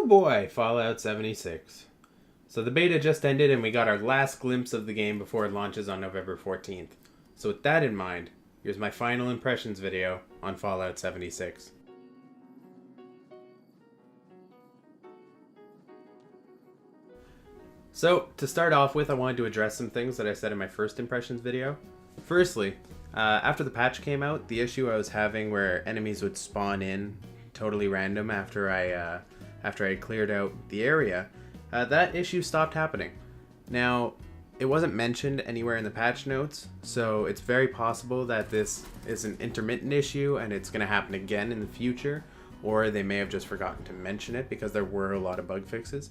Oh boy, Fallout 76. So the beta just ended and we got our last glimpse of the game before it launches on November 14th. So with that in mind, here's my final impressions video on Fallout 76. So to start off with, I wanted to address some things that I said in my first impressions video. Firstly, after the patch came out, the issue I was having where enemies would spawn in totally random after I cleared out the area, that issue stopped happening. Now, it wasn't mentioned anywhere in the patch notes, so it's very possible that this is an intermittent issue and it's going to happen again in the future, or they may have just forgotten to mention it because there were a lot of bug fixes.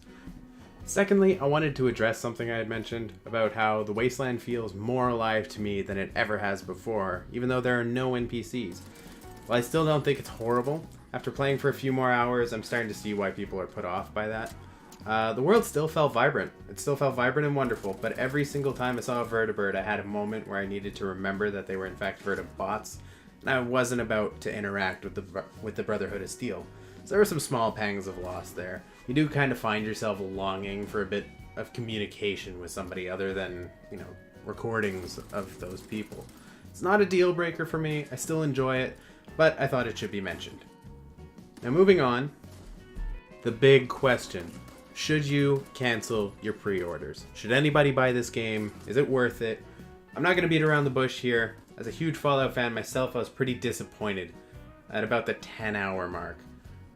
Secondly, I wanted to address something I had mentioned about how the Wasteland feels more alive to me than it ever has before, even though there are no NPCs. While I still don't think it's horrible, after playing for a few more hours, I'm starting to see why people are put off by that. The world still felt vibrant. It still felt vibrant and wonderful, but every single time I saw a vertibird, I had a moment where I needed to remember that they were in fact vertibots, and I wasn't about to interact with the Brotherhood of Steel. So there were some small pangs of loss there. You do kind of find yourself longing for a bit of communication with somebody other than, recordings of those people. It's not a deal breaker for me. I still enjoy it, but I thought it should be mentioned. Now moving on, the big question. Should you cancel your pre-orders? Should anybody buy this game? Is it worth it? I'm not going to beat around the bush here. As a huge Fallout fan myself, I was pretty disappointed at about the 10-hour mark.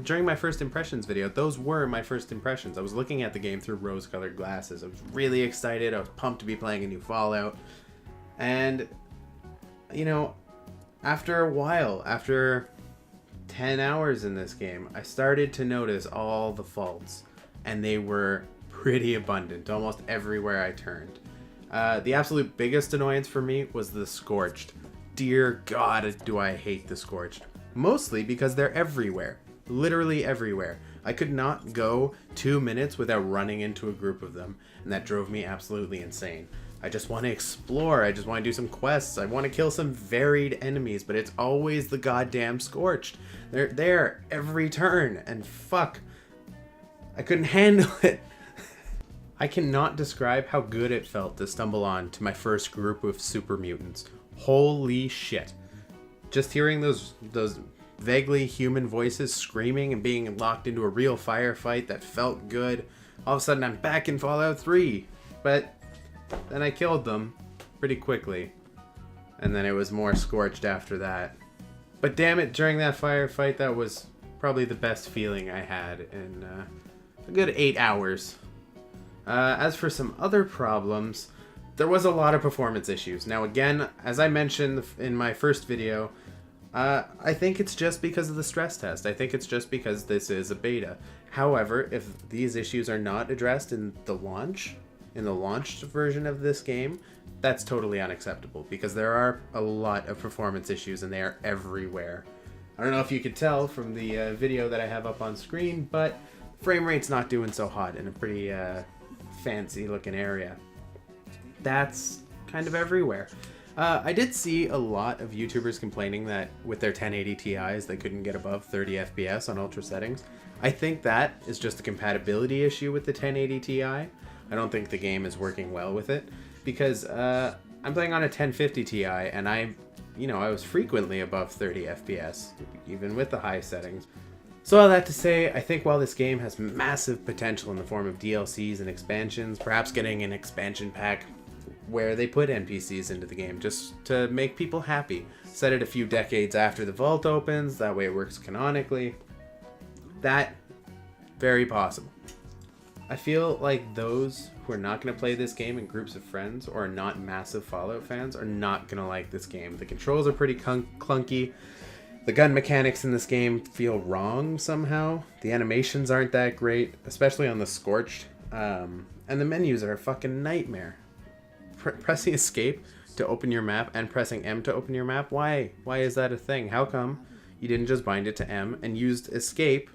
During my first impressions video, those were my first impressions. I was looking at the game through rose-colored glasses. I was really excited. I was pumped to be playing a new Fallout. And, after a while, after 10 hours in this game, I started to notice all the faults. And they were pretty abundant, almost everywhere I turned. The absolute biggest annoyance for me was the Scorched. Dear God, do I hate the Scorched. Mostly because they're everywhere. Literally everywhere. I could not go 2 minutes without running into a group of them, and that drove me absolutely insane. I just want to explore, I just want to do some quests, I want to kill some varied enemies, but it's always the goddamn Scorched. They're there every turn, and fuck. I couldn't handle it. I cannot describe how good it felt to stumble on to my first group of super mutants. Holy shit. Just hearing those vaguely human voices screaming and being locked into a real firefight that felt good. All of a sudden I'm back in Fallout 3. But then I killed them pretty quickly. And then it was more Scorched after that. But damn it, during that firefight, that was probably the best feeling I had in a good 8 hours. As for some other problems, there was a lot of performance issues. Now again, as I mentioned in my first video, I think it's just because of the stress test. I think it's just because this is a beta. However, if these issues are not addressed in the launched version of this game, that's totally unacceptable because there are a lot of performance issues and they are everywhere. I don't know if you could tell from the video that I have up on screen, but frame rate's not doing so hot in a pretty fancy looking area. That's kind of everywhere. I did see a lot of YouTubers complaining that with their 1080 Ti's they couldn't get above 30 FPS on ultra settings. I think that is just a compatibility issue with the 1080 Ti. I don't think the game is working well with it because I'm playing on a 1050 Ti and I was frequently above 30 FPS even with the high settings. So all that to say, I think while this game has massive potential in the form of DLCs and expansions, perhaps getting an expansion pack where they put NPCs into the game just to make people happy. Set it a few decades after the vault opens, that way it works canonically. That, very possible. I feel like those who are not going to play this game in groups of friends or are not massive Fallout fans are not going to like this game. The controls are pretty clunky. The gun mechanics in this game feel wrong somehow. The animations aren't that great, especially on the Scorched. And the menus are a fucking nightmare. Pressing escape to open your map and pressing M to open your map? Why? Why is that a thing? How come you didn't just bind it to M and used escape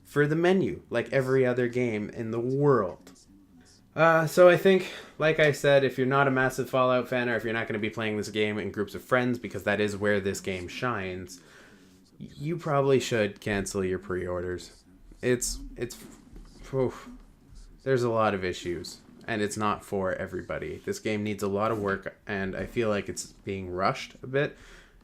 for the menu like every other game in the world? So I think, like I said, if you're not a massive Fallout fan or if you're not going to be playing this game in groups of friends because that is where this game shines, you probably should cancel your pre-orders. It's oof, there's a lot of issues, and it's not for everybody. This game needs a lot of work, and I feel like it's being rushed a bit.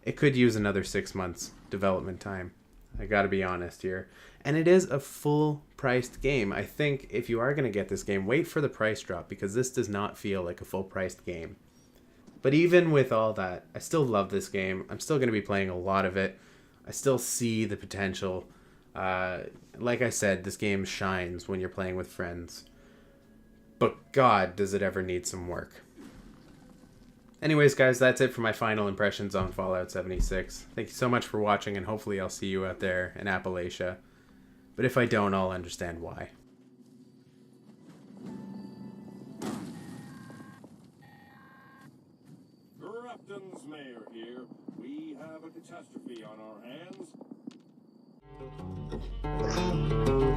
It could use another 6 months development time. I gotta be honest here. And it is a full-priced game. I think if you are going to get this game, wait for the price drop, because this does not feel like a full-priced game. But even with all that, I still love this game. I'm still going to be playing a lot of it. I still see the potential. Like I said, this game shines when you're playing with friends. But God, does it ever need some work. Anyways, guys, that's it for my final impressions on Fallout 76. Thank you so much for watching, and hopefully I'll see you out there in Appalachia. But if I don't, I'll understand why. Captain's Mayor here. We have a catastrophe on our hands.